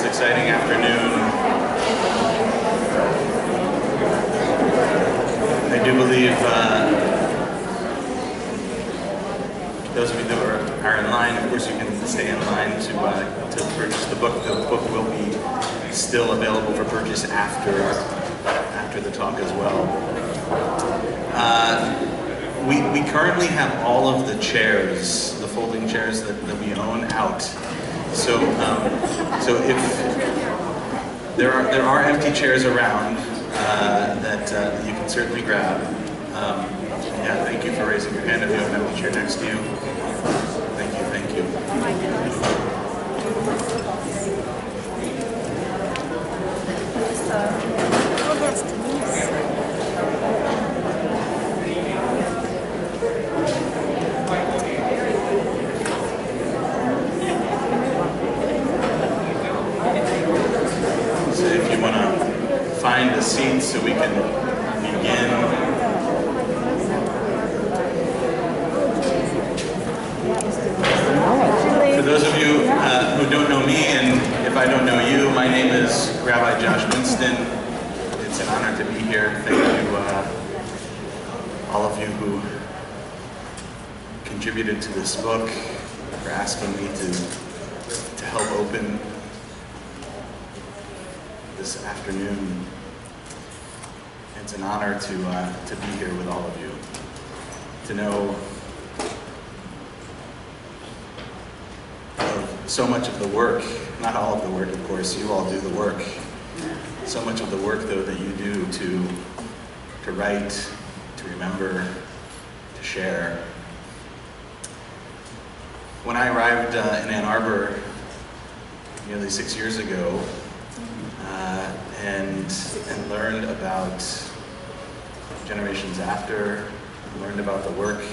this exciting afternoon. I do believe those of you that are in line, of course you can stay in line to purchase the book. The book will be still available for purchase after the talk as well. We currently have all of the chairs, the folding chairs that we own, out. So if there are empty chairs around that you can certainly grab. Yeah, thank you for raising your hand if you have an empty chair next to you. Thank you, thank you. Oh my goodness. Oh, that's Denise. So if you want to find a seat so we can begin. For those of you who don't know me, and if I don't know you, my name is Rabbi Josh Winston. It's an honor to be here. Thank you, all of you who contributed to this book, for asking me to help open this afternoon. It's an honor to be here with all of you, to know so much of the work, not all of the work, of course, you all do the work. So much of the work, though, that you do to write, to remember, to share. When I arrived in Ann Arbor nearly 6 years ago, and learned about generations after, learned about the work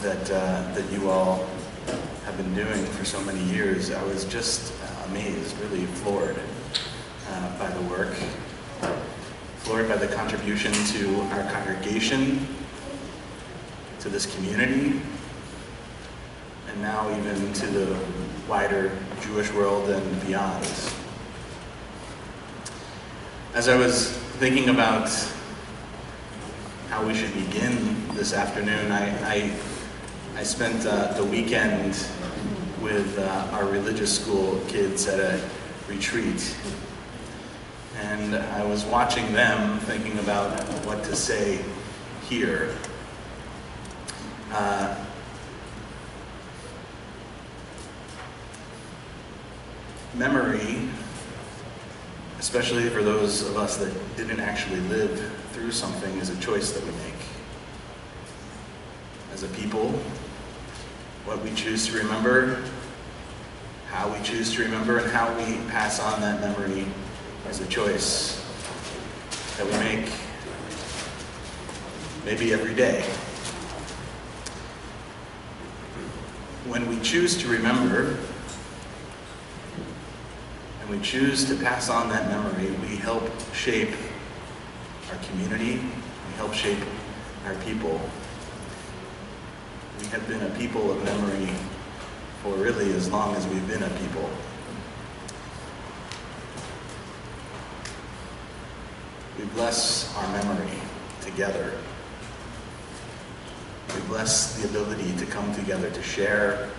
that you all have been doing for so many years, I was just amazed, really floored by the work, floored by the contribution to our congregation, to this community, and now even to the wider Jewish world and beyond. As I was thinking about how we should begin this afternoon, I spent the weekend with our religious school kids at a retreat. And I was watching them, thinking about what to say here. Memory, especially for those of us that didn't actually live through something, is a choice that we make. As a people, what we choose to remember, how we choose to remember, and how we pass on that memory is a choice that we make maybe every day. When we choose to remember, and we choose to pass on that memory, we help shape our community, we help shape our people. We have been a people of memory for really as long as we've been a people. We bless our memory together. We bless the ability to come together to share,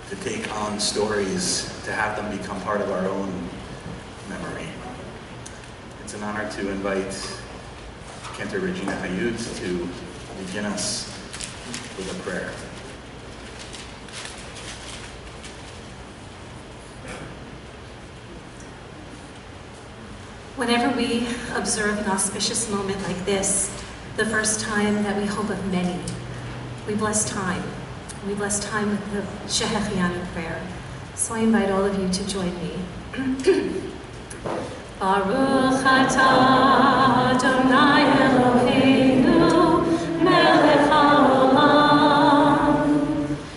to take on stories, to have them become part of our own memory. It's an honor to invite Cantor Regina Hayut to begin us with a prayer. Whenever we observe an auspicious moment like this, the first time that we hope of many, we bless time. We bless time with the Shehechianu prayer. So I invite all of you to join me. Baruch atah Adonai Eloheinu melech haolam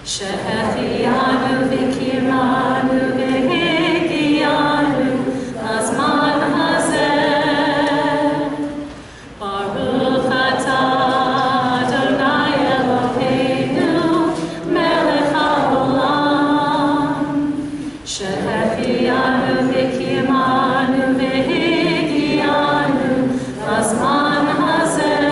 shehechianu v'kiranu v'hegianu lazman hazeh. Baruch atah Adonai Eloheinu melech haolam Shehechianu v'kimanu v'higianu b'zman hazeh.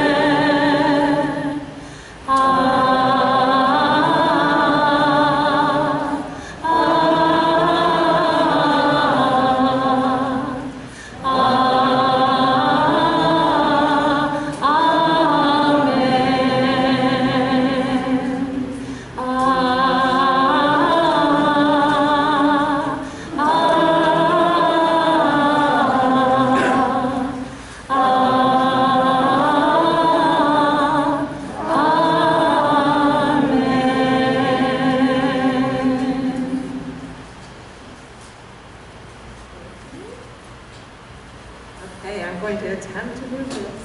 Okay, I'm going to attempt to do this.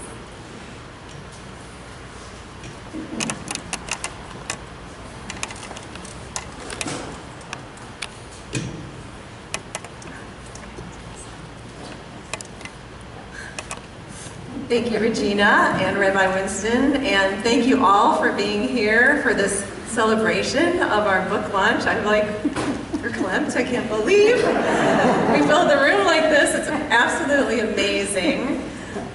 Thank you, Regina and Rabbi Winston, and thank you all for being here for this celebration of our book launch. I'm like verklempt, I can't believe we filled the room like this. It's absolutely amazing.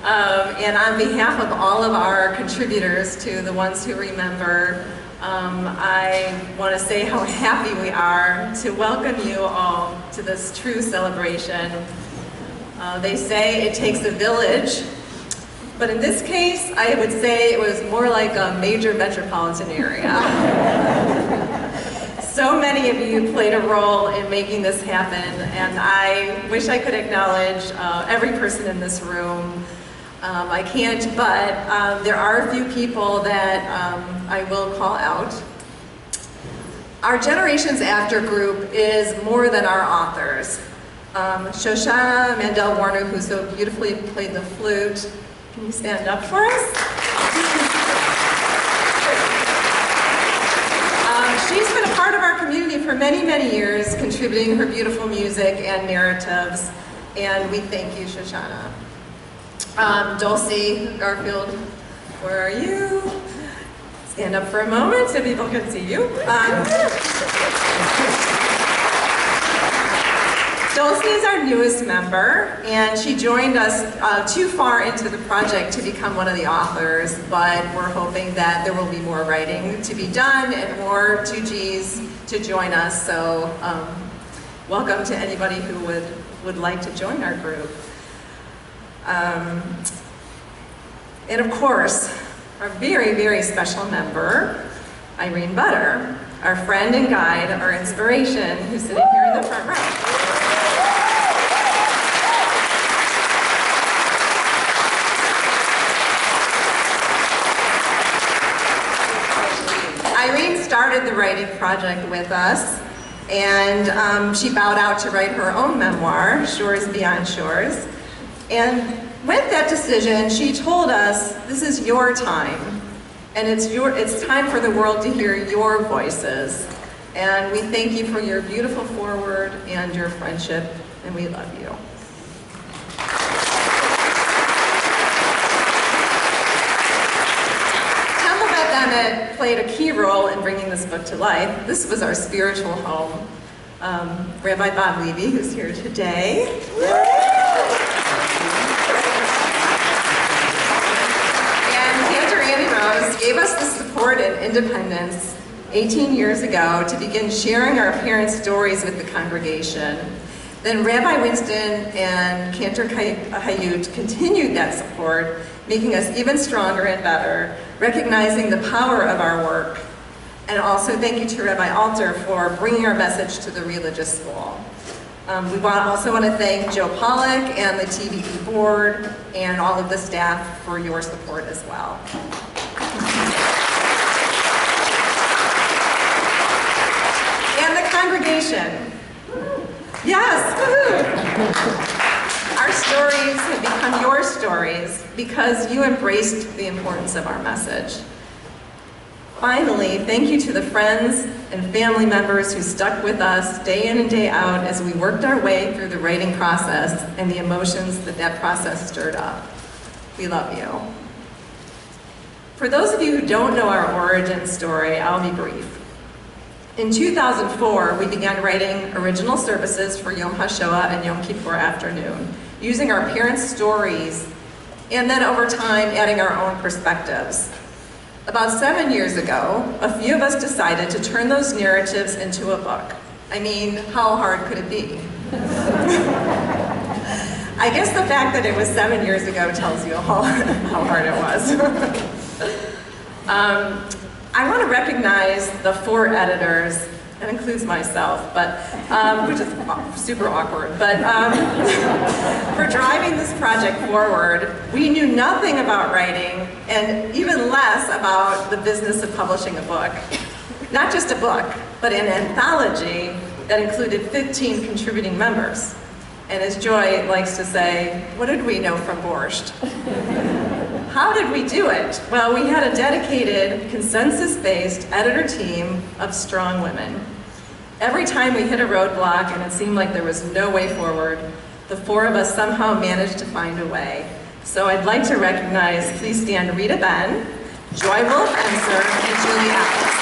And on behalf of all of our contributors, to the ones who remember, I want to say how happy we are to welcome you all to this true celebration. They say it takes a village, but in this case, I would say it was more like a major metropolitan area. So many of you played a role in making this happen, and I wish I could acknowledge every person in this room. I can't, but there are a few people that I will call out. Our Generations After group is more than our authors. Shoshana Mandel-Warner, who so beautifully played the flute, can you stand up for us? She's been a part of our community for many, many years, contributing her beautiful music and narratives, and we thank you, Shoshana. Dulcie Garfield, where are you? Stand up for a moment so people can see you. Dulcie is our newest member, and she joined us too far into the project to become one of the authors, but we're hoping that there will be more writing to be done and more 2Gs to join us, so welcome to anybody who would like to join our group. And of course, our very, very special member, Irene Butter, our friend and guide, our inspiration, who's sitting here in the front row. Irene started the writing project with us, and she bowed out to write her own memoir, Shores Beyond Shores. And with that decision, she told us, this is your time, and it's time for the world to hear your voices. And we thank you for your beautiful foreword and your friendship, and we love you. Beth Emeth played a key role in bringing this book to life. This was our spiritual home. Rabbi Bob Levy, who's here today. Gave us the support and independence 18 years ago to begin sharing our parents' stories with the congregation. Then Rabbi Winston and Cantor Hayut continued that support, making us even stronger and better, recognizing the power of our work. And also thank you to Rabbi Alter for bringing our message to the religious school. We also want to thank Joe Pollack and the TVE board and all of the staff for your support as well. And the congregation. Yes, woohoo! Our stories have become your stories because you embraced the importance of our message. Finally, thank you to the friends and family members who stuck with us day in and day out as we worked our way through the writing process and the emotions that that process stirred up. We love you. For those of you who don't know our origin story, I'll be brief. In 2004, we began writing original services for Yom HaShoah and Yom Kippur afternoon, using our parents' stories, and then over time, adding our own perspectives. About 7 years ago, a few of us decided to turn those narratives into a book. I mean, how hard could it be? I guess the fact that it was 7 years ago tells you how hard it was. I want to recognize the 4 editors, that includes myself, but which is super awkward, but for driving this project forward. We knew nothing about writing, and even less about the business of publishing a book. Not just a book, but an anthology that included 15 contributing members. And as Joy likes to say, what did we know from Borscht? How did we do it? Well, we had a dedicated, consensus-based editor team of strong women. Every time we hit a roadblock and it seemed like there was no way forward, the 4 of us somehow managed to find a way. So I'd like to recognize, please stand, Rita Benn, Joy Wolf-Enser, and Julie Adler.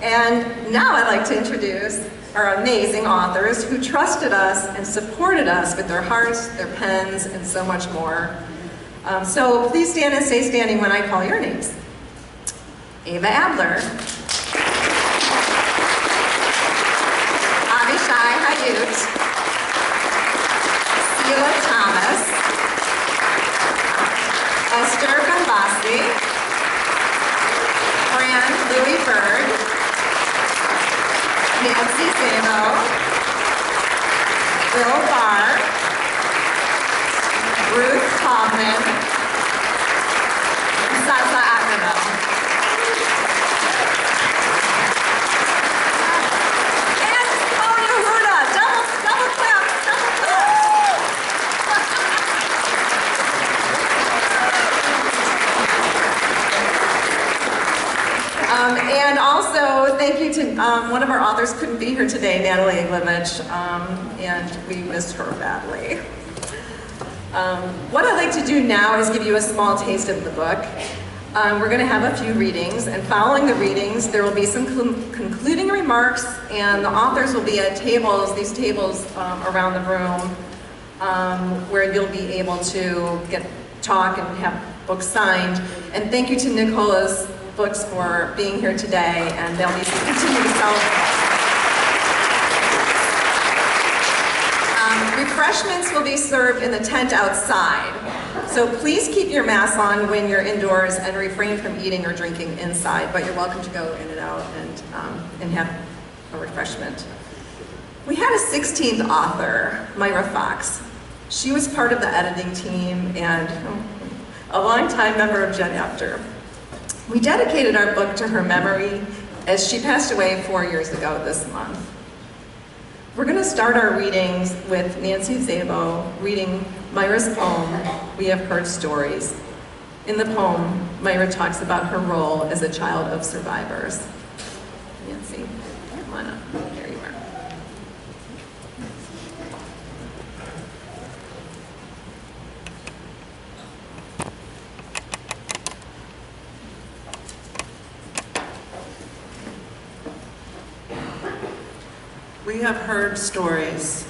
And now I'd like to introduce our amazing authors who trusted us and supported us with their hearts, their pens, and so much more. So please stand and stay standing when I call your names. Ava Adler. Avishai Hayut. Sheila Thomas. Esther Gambasi. Fran Louis Bird. Nancy Sabo, Bill Barr, Ruth Taubman, Sasa Adler. And Tony Huda, double clap. And also, thank you to one of our authors couldn't be here today, Natalie Iglevich, and we missed her badly. What I'd like to do now is give you a small taste of the book. We're going to have a few readings, and following the readings, there will be some concluding remarks, and the authors will be at tables, these tables around the room, where you'll be able to talk and have books signed. And thank you to Nicola's Books for being here today, and they'll be continue to celebrate. Refreshments will be served in the tent outside, so please keep your masks on when you're indoors and refrain from eating or drinking inside, but you're welcome to go in and out and have a refreshment. We had a 16th author, Myra Fox. She was part of the editing team and a longtime member of Gen After. We dedicated our book to her memory as she passed away 4 years ago this month. We're going to start our readings with Nancy Szabo reading Myra's poem, We Have Heard Stories. In the poem, Myra talks about her role as a child of survivors. Nancy, come on up. There you are. We Have Heard Stories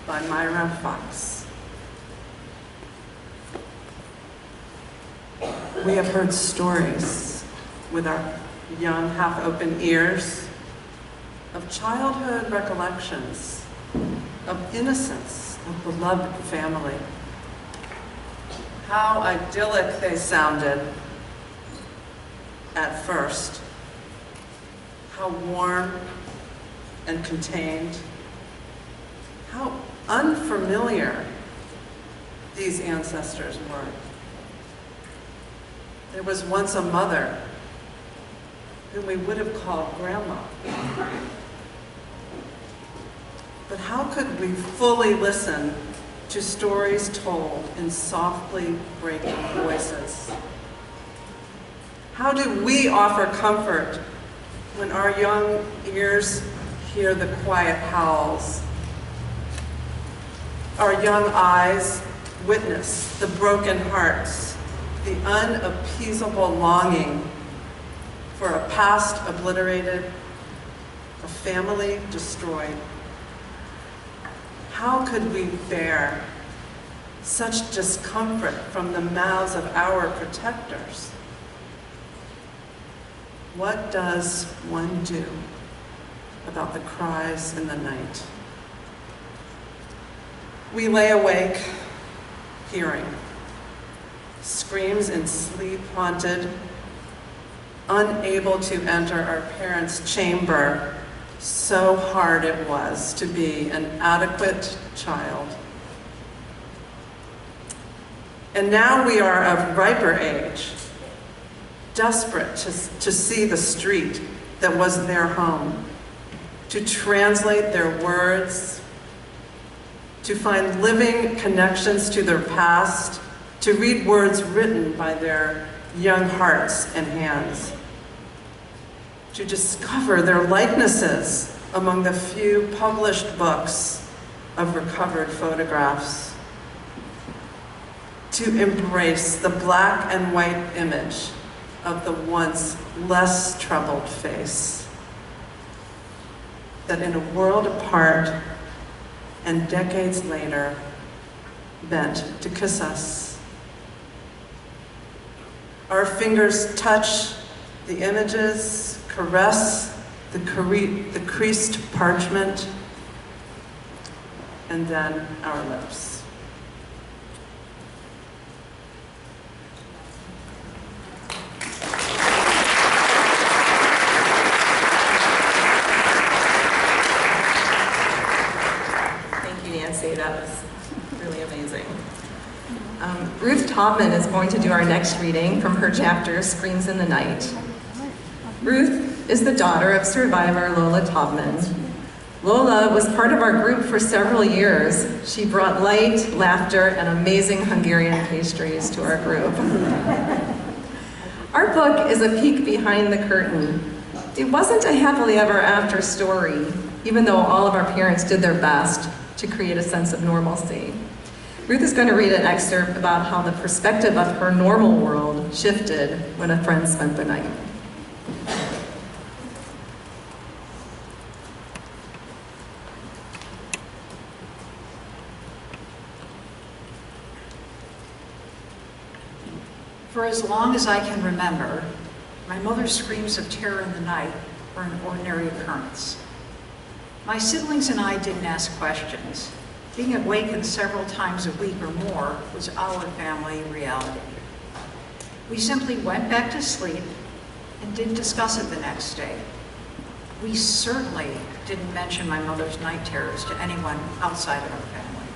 by Myra Fox. We have heard stories with our young, half-open ears of childhood recollections, of innocence, of beloved family. How idyllic they sounded at first. How warm and contained. How unfamiliar these ancestors were. There was once a mother whom we would have called Grandma. But how could we fully listen to stories told in softly breaking voices? How do we offer comfort when our young ears hear the quiet howls. Our young eyes witness the broken hearts, the unappeasable longing for a past obliterated, a family destroyed. How could we bear such discomfort from the mouths of our protectors? What does one do about the cries in the night? We lay awake, hearing screams in sleep haunted, unable to enter our parents' chamber. So hard it was to be an adequate child. And now we are of riper age, desperate to see the street that was their home, to translate their words, to find living connections to their past, to read words written by their young hearts and hands, to discover their likenesses among the few published books of recovered photographs, to embrace the black and white image of the once less troubled face, that in a world apart and decades later, bent to kiss us. Our fingers touch the images, caress the creased parchment, and then our lips. Thank you, Nancy. That was really amazing. Ruth Taubman is going to do our next reading from her chapter, Screams in the Night. Ruth is the daughter of survivor Lola Taubman. Lola was part of our group for several years. She brought light, laughter, and amazing Hungarian pastries to our group. Our book is a peek behind the curtain. It wasn't a happily ever after story, even though all of our parents did their best to create a sense of normalcy. Ruth is going to read an excerpt about how the perspective of her normal world shifted when a friend spent the night. For as long as I can remember, my mother's screams of terror in the night were an ordinary occurrence. My siblings and I didn't ask questions. Being awakened several times a week or more was our family reality. We simply went back to sleep and didn't discuss it the next day. We certainly didn't mention my mother's night terrors to anyone outside of our family.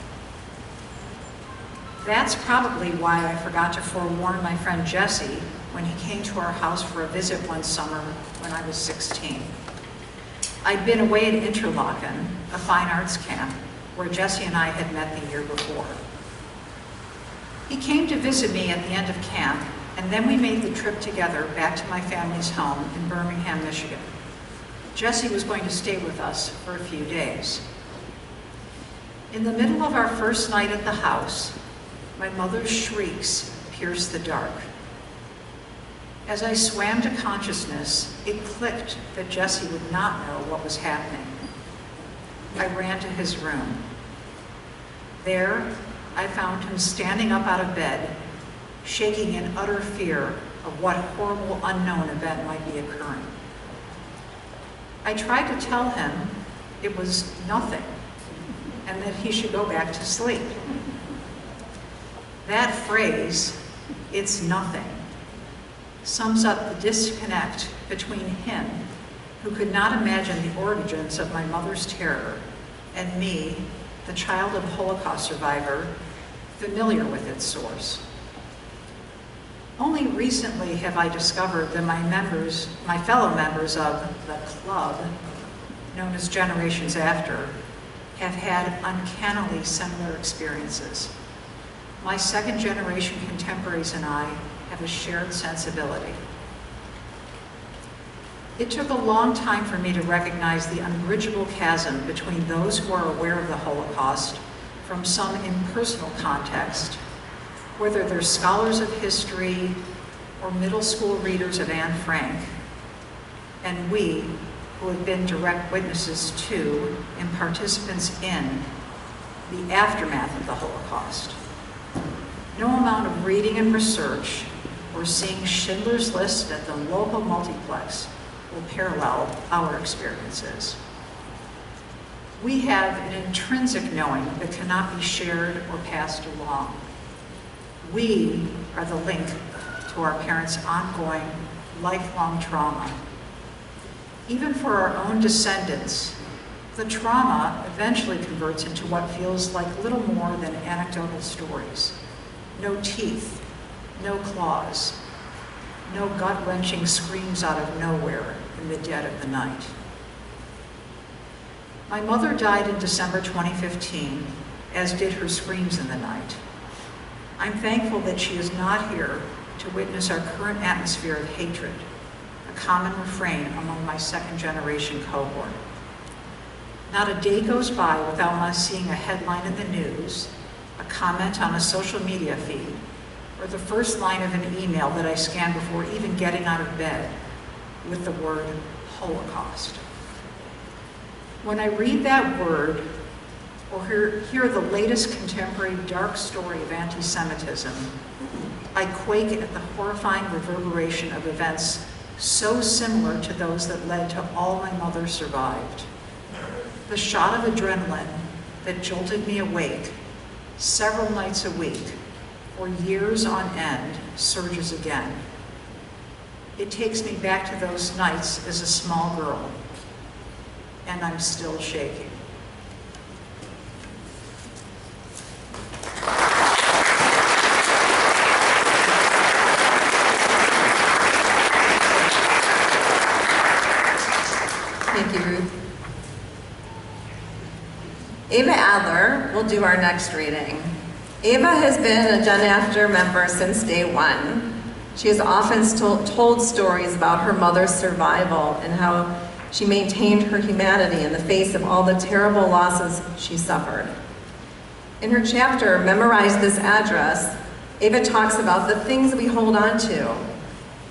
That's probably why I forgot to forewarn my friend Jesse when he came to our house for a visit one summer when I was 16. I'd been away at Interlaken, a fine arts camp, where Jesse and I had met the year before. He came to visit me at the end of camp, and then we made the trip together back to my family's home in Birmingham, Michigan. Jesse was going to stay with us for a few days. In the middle of our first night at the house, my mother's shrieks pierced the dark. As I swam to consciousness, it clicked that Jesse would not know what was happening. I ran to his room. There, I found him standing up out of bed, shaking in utter fear of what horrible unknown event might be occurring. I tried to tell him it was nothing and that he should go back to sleep. That phrase, "it's nothing," sums up the disconnect between him, who could not imagine the origins of my mother's terror, and me, the child of a Holocaust survivor, familiar with its source. Only recently have I discovered that my fellow members of the club, known as Generations After, have had uncannily similar experiences. My second generation contemporaries and I have a shared sensibility. It took a long time for me to recognize the unbridgeable chasm between those who are aware of the Holocaust from some impersonal context, whether they're scholars of history or middle school readers of Anne Frank, and we, who have been direct witnesses to and participants in the aftermath of the Holocaust. No amount of reading and research or seeing Schindler's List at the local multiplex will parallel our experiences. We have an intrinsic knowing that cannot be shared or passed along. We are the link to our parents' ongoing, lifelong trauma. Even for our own descendants, the trauma eventually converts into what feels like little more than anecdotal stories. No teeth, no claws, no gut-wrenching screams out of nowhere in the dead of the night. My mother died in December 2015, as did her screams in the night. I'm thankful that she is not here to witness our current atmosphere of hatred, a common refrain among my second-generation cohort. Not a day goes by without my seeing a headline in the news, a comment on a social media feed, or the first line of an email that I scan before even getting out of bed with the word Holocaust. When I read that word or hear the latest contemporary dark story of anti-Semitism, I quake at the horrifying reverberation of events so similar to those that led to all my mother survived. The shot of adrenaline that jolted me awake several nights a week for years on end surges again. It takes me back to those nights as a small girl, and I'm still shaking. Thank you, Ruth. Ava Adler will do our next reading. Ava has been a Gen After member since day one. She has often told stories about her mother's survival and how she maintained her humanity in the face of all the terrible losses she suffered. In her chapter, Memorize This Address, Ava talks about the things we hold on to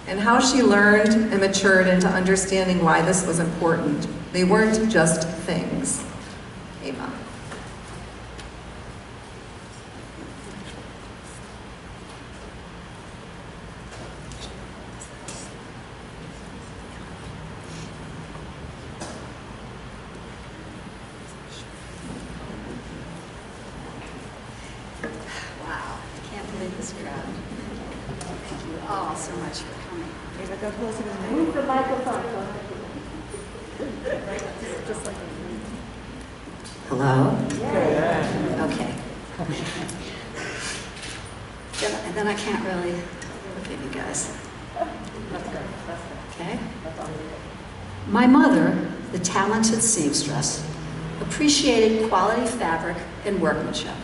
and how she learned and matured into understanding why this was important. They weren't just things. Ava. Wow, I can't believe this crowd. Thank you all so much for coming. Ava, go closer to the mic. Move the microphone. Just like hello? Yeah. Okay. Then I can't really look at you guys. Okay? My mother, the talented seamstress, appreciated quality fabric and workmanship.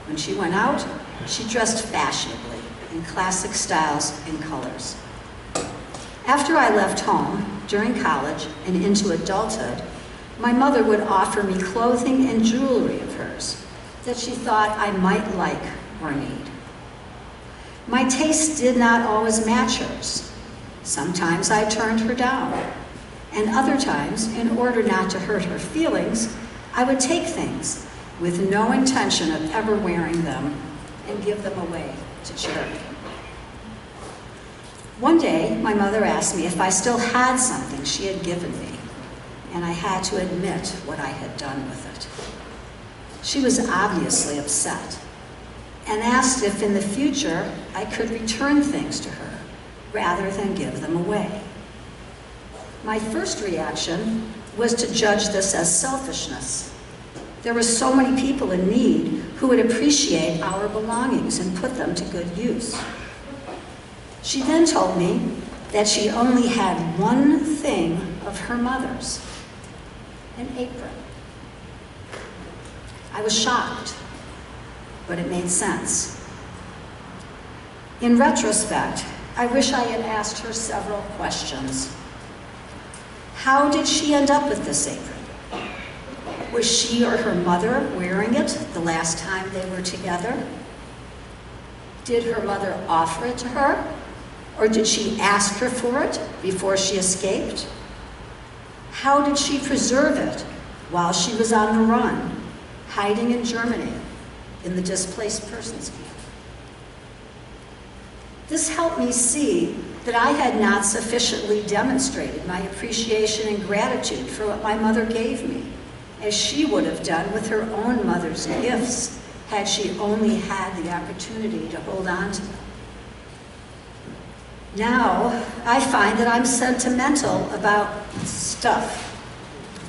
When she went out, she dressed fashionably in classic styles and colors. After I left home, during college and into adulthood, my mother would offer me clothing and jewelry of hers that she thought I might like or need. My tastes did not always match hers. Sometimes I turned her down, and other times, in order not to hurt her feelings, I would take things with no intention of ever wearing them and give them away to charity. One day, my mother asked me if I still had something she had given me, and I had to admit what I had done with it. She was obviously upset and asked if in the future I could return things to her rather than give them away. My first reaction was to judge this as selfishness. There were so many people in need who would appreciate our belongings and put them to good use. She then told me that she only had one thing of her mother's, an apron. I was shocked, but it made sense. In retrospect, I wish I had asked her several questions. How did she end up with this apron? Was she or her mother wearing it the last time they were together? Did her mother offer it to her? Or did she ask her for it before she escaped? How did she preserve it while she was on the run, hiding in Germany in the displaced persons camp? This helped me see that I had not sufficiently demonstrated my appreciation and gratitude for what my mother gave me, as she would have done with her own mother's gifts had she only had the opportunity to hold on to them. Now, I find that I'm sentimental about stuff,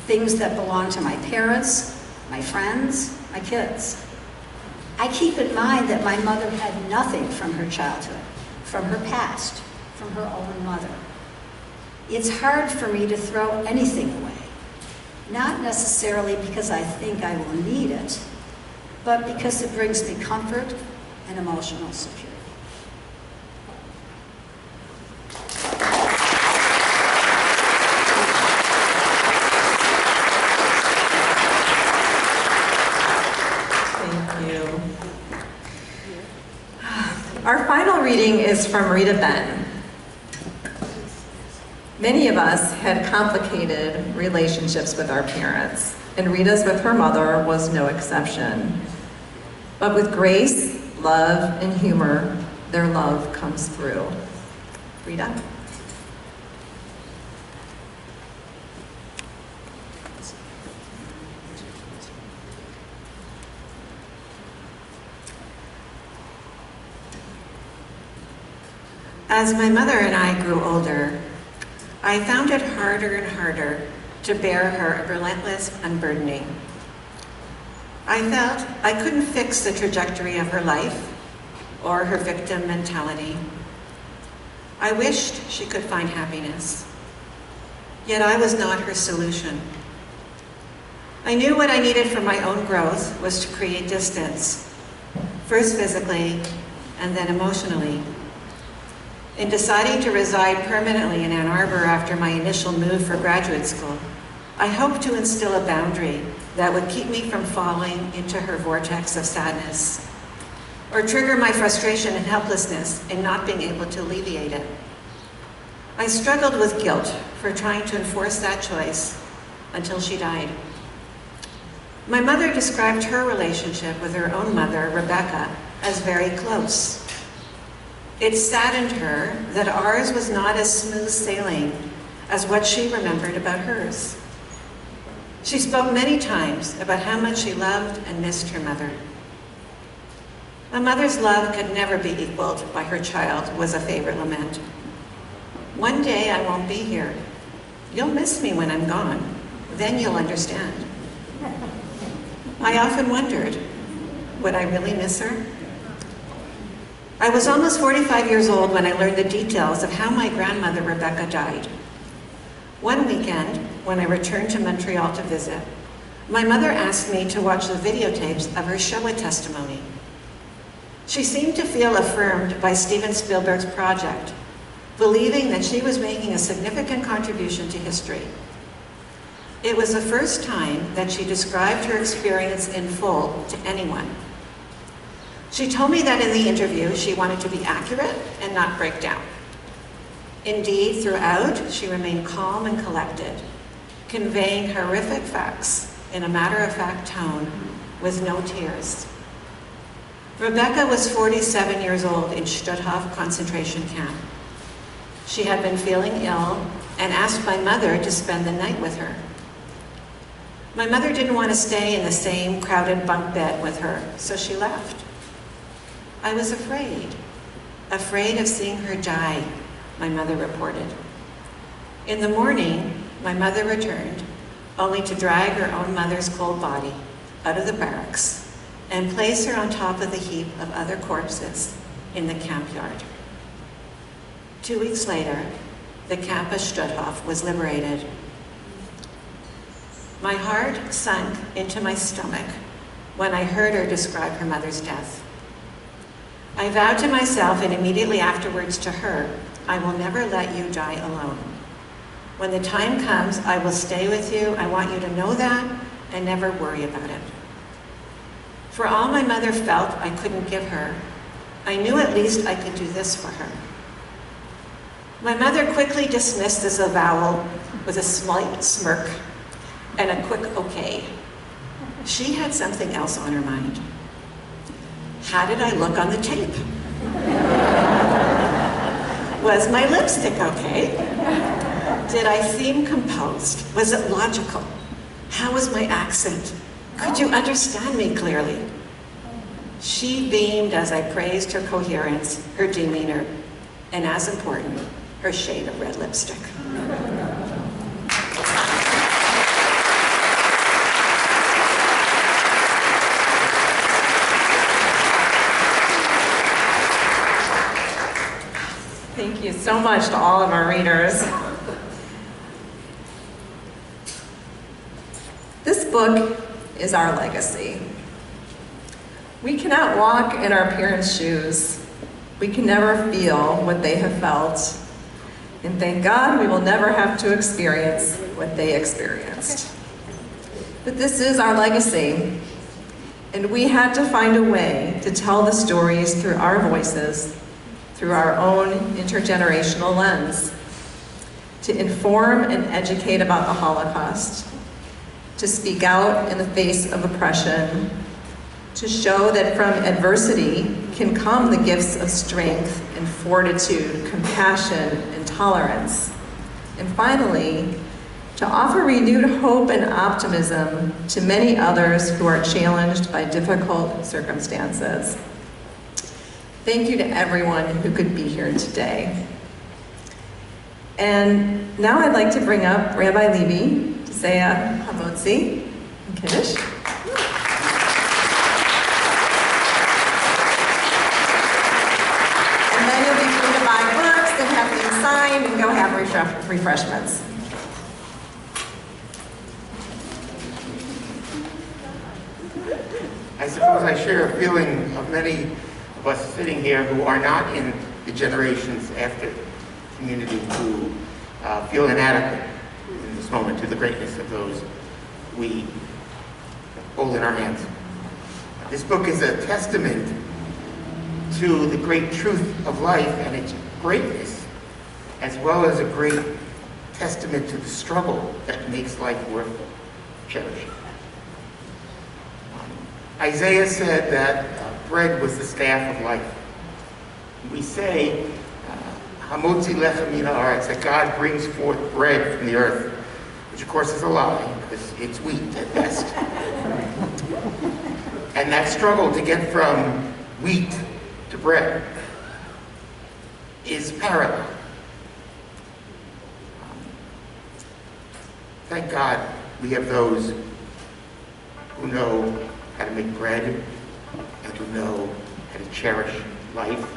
things that belong to my parents, my friends, my kids. I keep in mind that my mother had nothing from her childhood, from her past, from her own mother. It's hard for me to throw anything away, not necessarily because I think I will need it, but because it brings me comfort and emotional security. Our final reading is from Rita Benn. Many of us had complicated relationships with our parents, and Rita's with her mother was no exception. But with grace, love, and humor, their love comes through. Rita? As my mother and I grew older, I found it harder and harder to bear her relentless unburdening. I felt I couldn't fix the trajectory of her life or her victim mentality. I wished she could find happiness, yet I was not her solution. I knew what I needed for my own growth was to create distance, first physically and then emotionally. In deciding to reside permanently in Ann Arbor after my initial move for graduate school, I hoped to instill a boundary that would keep me from falling into her vortex of sadness, or trigger my frustration and helplessness in not being able to alleviate it. I struggled with guilt for trying to enforce that choice until she died. My mother described her relationship with her own mother, Rebecca, as very close. It saddened her that ours was not as smooth sailing as what she remembered about hers. She spoke many times about how much she loved and missed her mother. A mother's love could never be equaled by her child was a favorite lament. One day I won't be here. You'll miss me when I'm gone. Then you'll understand. I often wondered, would I really miss her? I was almost 45 years old when I learned the details of how my grandmother Rebecca died. One weekend, when I returned to Montreal to visit, my mother asked me to watch the videotapes of her Shoah testimony. She seemed to feel affirmed by Steven Spielberg's project, believing that she was making a significant contribution to history. It was the first time that she described her experience in full to anyone. She told me that in the interview, she wanted to be accurate and not break down. Indeed, throughout, she remained calm and collected, conveying horrific facts in a matter-of-fact tone with no tears. Rebecca was 47 years old in Stutthof concentration camp. She had been feeling ill and asked my mother to spend the night with her. My mother didn't want to stay in the same crowded bunk bed with her, so she left. I was afraid of seeing her die, my mother reported. In the morning, my mother returned, only to drag her own mother's cold body out of the barracks and place her on top of the heap of other corpses in the camp yard. 2 weeks later, the camp of Stutthof was liberated. My heart sunk into my stomach when I heard her describe her mother's death. I vowed to myself and immediately afterwards to her, I will never let you die alone. When the time comes, I will stay with you. I want you to know that and never worry about it. For all my mother felt I couldn't give her, I knew at least I could do this for her. My mother quickly dismissed this avowal with a slight smirk and a quick okay. She had something else on her mind. How did I look on the tape? Was my lipstick okay? Did I seem composed? Was it logical? How was my accent? Could you understand me clearly? She beamed as I praised her coherence, her demeanor, and as important, her shade of red lipstick. Thank you so much to all of our readers. This book is our legacy. We cannot walk in our parents' shoes. We can never feel what they have felt. And thank God we will never have to experience what they experienced. But this is our legacy. And we had to find a way to tell the stories through our voices, through our own intergenerational lens, to inform and educate about the Holocaust, to speak out in the face of oppression, to show that from adversity can come the gifts of strength and fortitude, compassion and tolerance. And finally, to offer renewed hope and optimism to many others who are challenged by difficult circumstances. Thank you to everyone who could be here today. And now I'd like to bring up Rabbi Levy to say a Hamotzi in Kiddush. And then you'll be free to buy books and have things signed and go have refreshments. I suppose I share a feeling of many of us sitting here who are not in the generations after community who feel inadequate in this moment to the greatness of those we hold in our hands. This book is a testament to the great truth of life and its greatness, as well as a great testament to the struggle that makes life worth cherishing. Isaiah said that bread was the staff of life. We say, Hamotzi lechem min haaretz, that God brings forth bread from the earth, which of course is a lie, because it's wheat at best. And that struggle to get from wheat to bread is parallel. Thank God we have those who know how to make bread and who know how to cherish life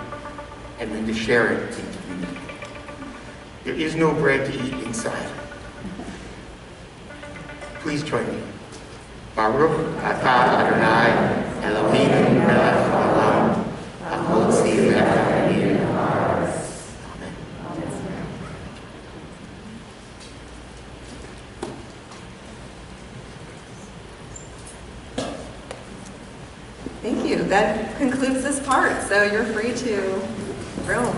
and then to share it in community. There is no bread to eat inside. Please join me. Baruch atah Adonai Eloheinu melech haolam hamotzi lechem min haaretz. Amen. Thank you. That concludes this part, so you're free to roam.